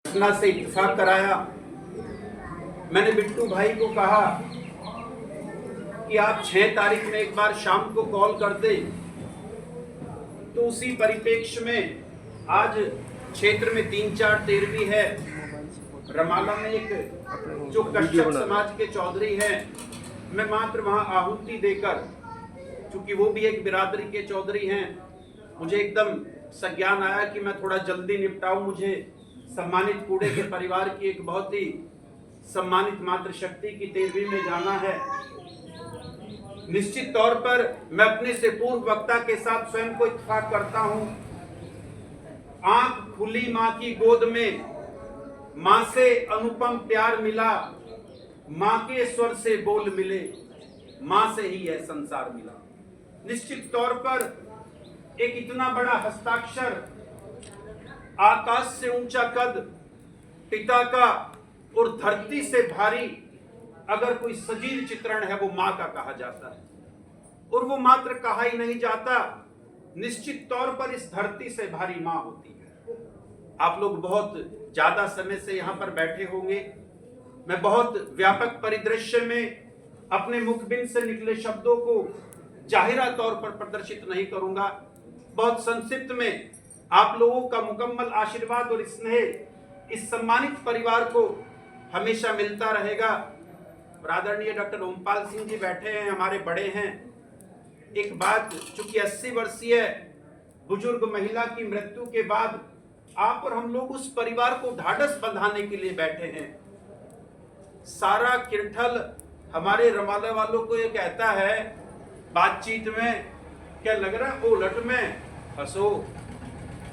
घटना से इत्तेफाक कराया। मैंने बिट्टू भाई को कहा कि आप 6 तारीख में एक बार शाम को कॉल कर दे। तो उसी परिप्रेक्ष्य में आज क्षेत्र में 3-4 तेरवी है। रमाला में एक जो कश्यप समाज के चौधरी हैं, मैं मात्र वहां आहुति देकर, चूंकि वो भी एक बिरादरी के चौधरी हैं, मुझे एकदम संज्ञान आया कि मैं थोड़ा जल्दी निपटाऊं। मुझे सम्मानित कूड़े के परिवार की एक बहुत ही सम्मानित मातृशक्ति की तेरवी में जाना है। निश्चित तौर पर मैं अपने से पूर्व वक्ता के साथ स्वयं को इत्तेफाक करता हूं। आंख खुली मां की गोद में, मां से अनुपम प्यार मिला, मां के स्वर से बोल मिले, मां से ही यह संसार मिला। निश्चित तौर पर एक इतना बड़ा हस्ताक्षर, आकाश से ऊंचा कद, पिता का और धरती से भारी अगर कोई सजीव चित्रण है वो मां का कहा जाता है। और वो मात्र कहा ही नहीं जाता, निश्चित तौर पर इस धरती से भारी मां होती है। आप लोग बहुत ज्यादा समय से यहां पर बैठे होंगे। मैं बहुत व्यापक परिदृश्य में अपने मुखबिंद से निकले शब्दों को जाहिरा तौर पर प्रदर्शित नहीं करूंगा। बहुत संक्षिप्त में आप लोगों का मुकम्मल आशीर्वाद और स्नेह इस सम्मानित परिवार को हमेशा मिलता रहेगा। आदरणीय डॉक्टर ओमपाल सिंह जी बैठे हैं, हमारे बड़े हैं। एक बात, चूंकि 80 वर्षीय बुजुर्ग महिला की मृत्यु के बाद आप और हम लोग उस परिवार को ढाढ़स बंधाने के लिए बैठे हैं। सारा किरठल हमारे रमाला वालों को ये कहता है बातचीत में, क्या लग रहा है उलट में हंसो,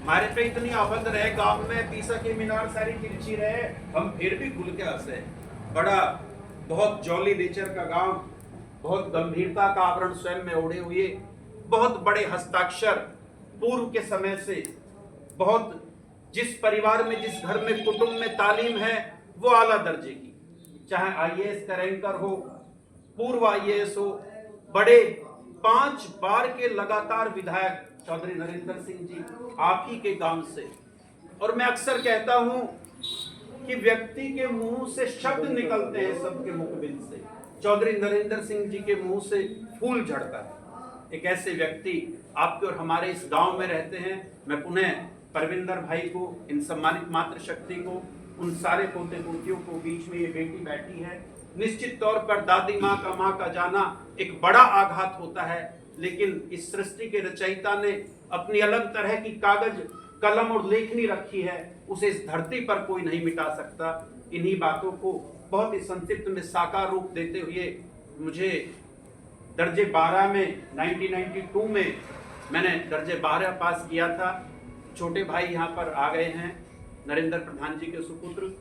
हमारे पे इतनी आफत रहे, गांव में पीसा की मीनार सारी तिरछी रहे, हम फिर भी खुल के हंसे। बड़ा बहुत जॉली नेचर का गांव, बहुत गंभीरता का आवरण स्वयं में ओढ़े हुए, बहुत बड़े हस्ताक्षर पूर्व के समय से, बहुत जिस परिवार में, जिस घर में, कुटुंब में तालीम है वो आला दर्जे की, चाहे आईएएस का रैंकर हो, पूर्व आईएएस हो, बड़े 5 बार के लगातार विधायक चौधरी नरेंद्र सिंह जी आप ही के गांव से। और मैं अक्सर कहता हूं कि व्यक्ति के मुंह से शब्द निकलते हैं सबके मुखबिंद से, चौधरी नरेंद्र सिंह जी के मुंह से फूल झड़ता है। एक ऐसे व्यक्ति आपके और हमारे इस गांव में रहते हैं। मैं पुनः परविंदर भाई को, इन सम्मानित मातृशक्ति को, उन सारे पोते पोतियों को, बीच में ये बेटी बैठी है, निश्चित तौर पर दादी माँ का जाना एक बड़ा आघात होता है। लेकिन इस सृष्टि के रचयिता ने अपनी अलग तरह की कागज, कलम और लेखनी रखी है, उसे इस धरती पर कोई नहीं मिटा सकता। इन्हीं बातों को बहुत ही संक्षिप्त में साकार रूप देते हुए, मुझे दर्जे 12 में 1992 में मैंने दर्जे 12 पास किया था। छोटे भाई यहाँ पर आ गए हैं, नरेंद्र प्रधान जी के सुपुत्र।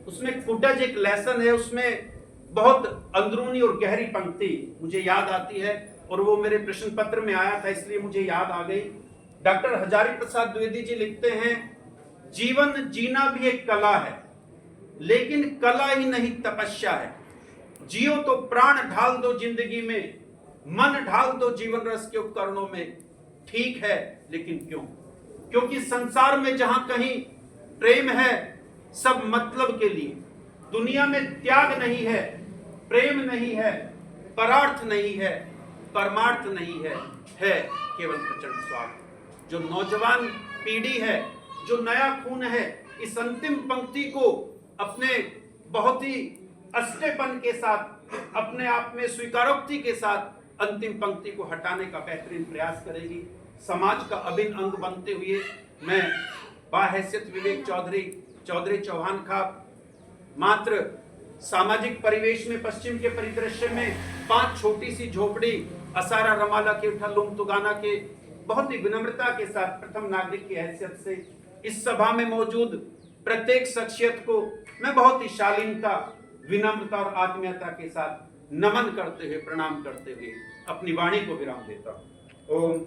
उसमें फुटेज एक लेसन है, उसमें बहुत अंदरूनी और गहरी पंक्ति मुझे याद आती है और वो मेरे प्रश्न पत्र में आया था, इसलिए मुझे याद आ गई। डॉक्टर हजारी प्रसाद द्विवेदी जी लिखते हैं, जीवन जीना भी एक कला है, लेकिन कला ही नहीं तपस्या है। जियो तो प्राण ढाल दो जिंदगी में, मन ढाल दो जीवन रस के उपकरणों में। ठीक है, लेकिन क्यों? क्योंकि संसार में जहां कहीं प्रेम है सब मतलब के लिए। दुनिया में त्याग नहीं है, प्रेम नहीं है, परार्थ नहीं है, परमार्थ नहीं है, केवल प्रचंड स्वार्थ। जो नौजवान पीढ़ी है, जो नया खून है, इस अंतिम पंक्ति को अपने बहुत ही अस्तेपन के साथ, अपने आप में स्वीकारोक्ति के साथ अंतिम पंक्ति को हटाने का बेहतरीन प्रयास करेगी। समाज का अभिन्न अंग बनते हुए मैं बाहैसियत विवेक चौधरी चौहान का मात्र सामाजिक परिवेश में, पश्चिम के परिदृश्य में 5 छोटी सी झोपड़ी, असारा रमाला के उठा तुगाना के, बहुत ही विनम्रता के साथ प्रथम नागरिक की हैसियत से इस सभा में मौजूद प्रत्येक शख्सियत को मैं बहुत ही शालीनता, विनम्रता और आत्मीयता के साथ नमन करते हुए, प्रणाम करते हुए अपनी वाणी को विराम देता हूं। ओम